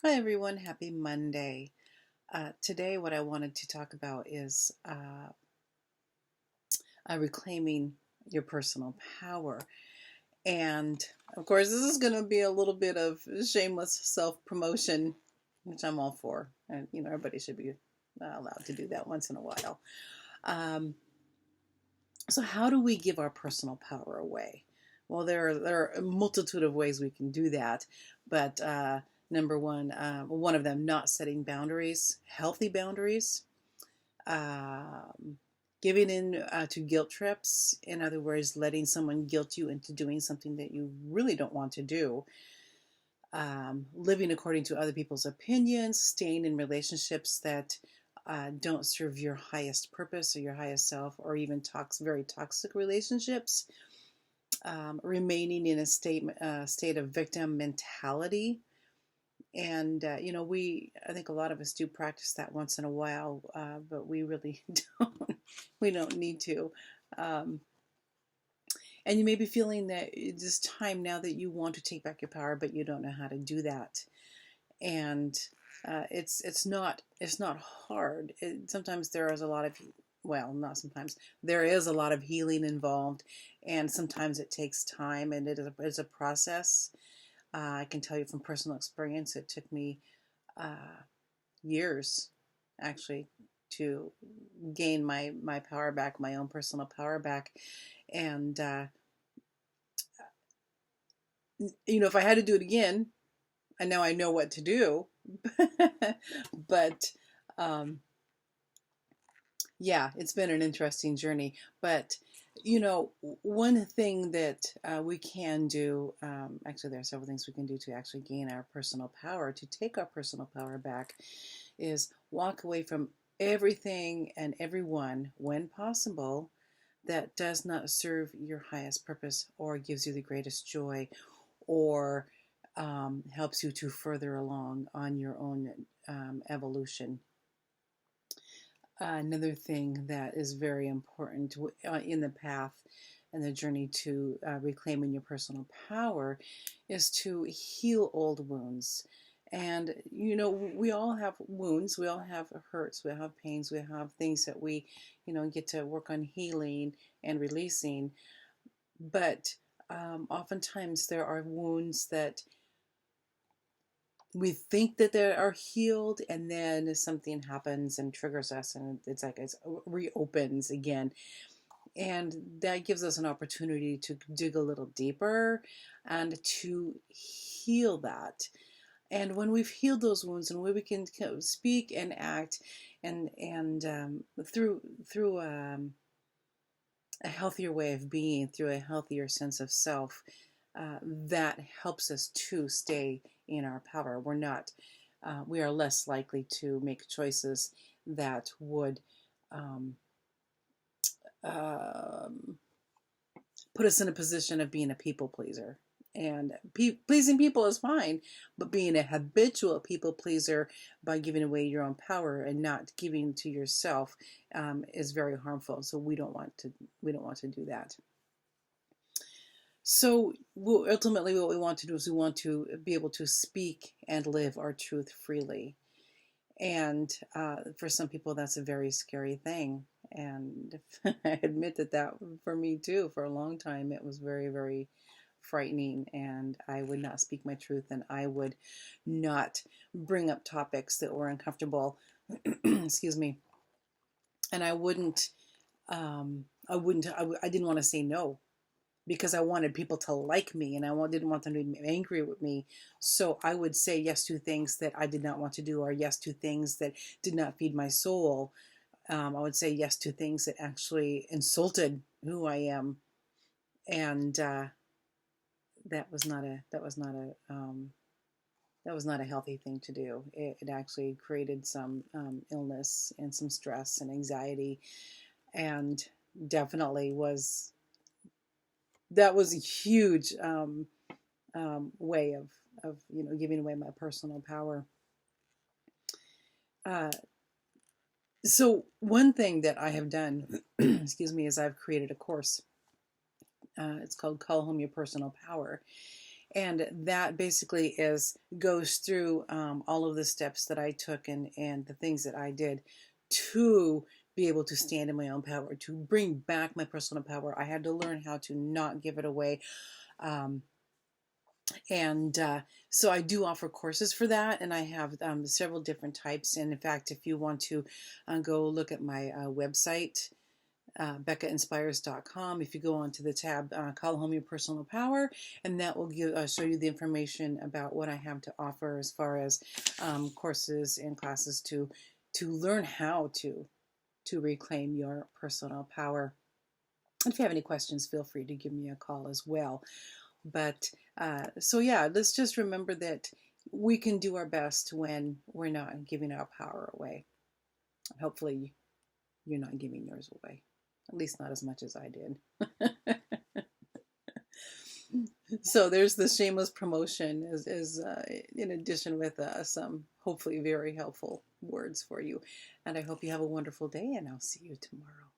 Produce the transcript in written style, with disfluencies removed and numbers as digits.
Hi everyone, happy Monday. Today, what I wanted to talk about is reclaiming your personal power. And of course, this is going to be a little bit of shameless self promotion, which I'm all for. And, everybody should be allowed to do that once in a while. Um, so, how do we give our personal power away? Well, there are a multitude of ways we can do that, but number one of them, not setting boundaries, healthy boundaries, um, giving in to guilt trips. In other words, letting someone guilt you into doing something that you really don't want to do. Living according to other people's opinions, staying in relationships that don't serve your highest purpose or your highest self, or even very toxic relationships. Remaining in a state of victim mentality. And I think a lot of us do practice that once in a while, but we really don't need to. Um, and you may be feeling that it's time now that you want to take back your power, but you don't know how to do that. And it's not hard. Sometimes there is a lot of, well, not sometimes, there is a lot of healing involved, and sometimes it takes time, and it's a process. I can tell you from personal experience, it took me uh, years actually to gain my power back, my own personal power back. And if I had to do it again, and now I know what to do. But um, yeah, it's been an interesting journey. But one thing that we can do, actually, there are several things we can do to actually gain our personal power, to take our personal power back, is walk away from everything and everyone when possible that does not serve your highest purpose or gives you the greatest joy, or helps you to further along on your own evolution. Another thing that is very important in the path and the journey to reclaiming your personal power is to heal old wounds. And we all have wounds, we all have hurts, we have pains, we have things that we get to work on healing and releasing. But oftentimes there are wounds that we think that they are healed, and then something happens and triggers us, and it's like it reopens again. And that gives us an opportunity to dig a little deeper and to heal that. And when we've healed those wounds, and when we can speak and act, and through a healthier way of being, through a healthier sense of self, that helps us to stay in our power. We are less likely to make choices that would um, um, put us in a position of being a people pleaser. And pleasing people is fine, but being a habitual people pleaser by giving away your own power and not giving to yourself is very harmful. So we don't want to do that. So ultimately, what we want to do is we want to be able to speak and live our truth freely. And for some people, that's a very scary thing. And I admit that for me too, for a long time, it was very, very frightening. And I would not speak my truth, and I would not bring up topics that were uncomfortable. Excuse me. And I didn't want to say no, because I wanted people to like me, and didn't want them to be angry with me. So I would say yes to things that I did not want to do, or yes to things that did not feed my soul. I would say yes to things that actually insulted who I am, and that was not a healthy thing to do. It actually created some illness and some stress and anxiety, and definitely was a huge way of giving away my personal power. Uh, so one thing that I have done, excuse me, is I've created a course. It's called "Call Home Your Personal Power," And that basically goes through all of the steps that I took and the things that I did to be able to stand in my own power, to bring back my personal power. I had to learn how to not give it away. Um, and so I do offer courses for that, and I have several different types. And in fact, if you want to go look at my website, BeccaInspires.com. If you go onto the tab, Call Home Your Personal Power, and that will show you the information about what I have to offer as far as courses and classes to learn how to reclaim your personal power. And if you have any questions, feel free to give me a call as well. But so yeah, let's just remember that we can do our best when we're not giving our power away. Hopefully, you're not giving yours away. At least not as much as I did. So there's the shameless promotion is in addition with some hopefully very helpful words for you. And I hope you have a wonderful day, and I'll see you tomorrow.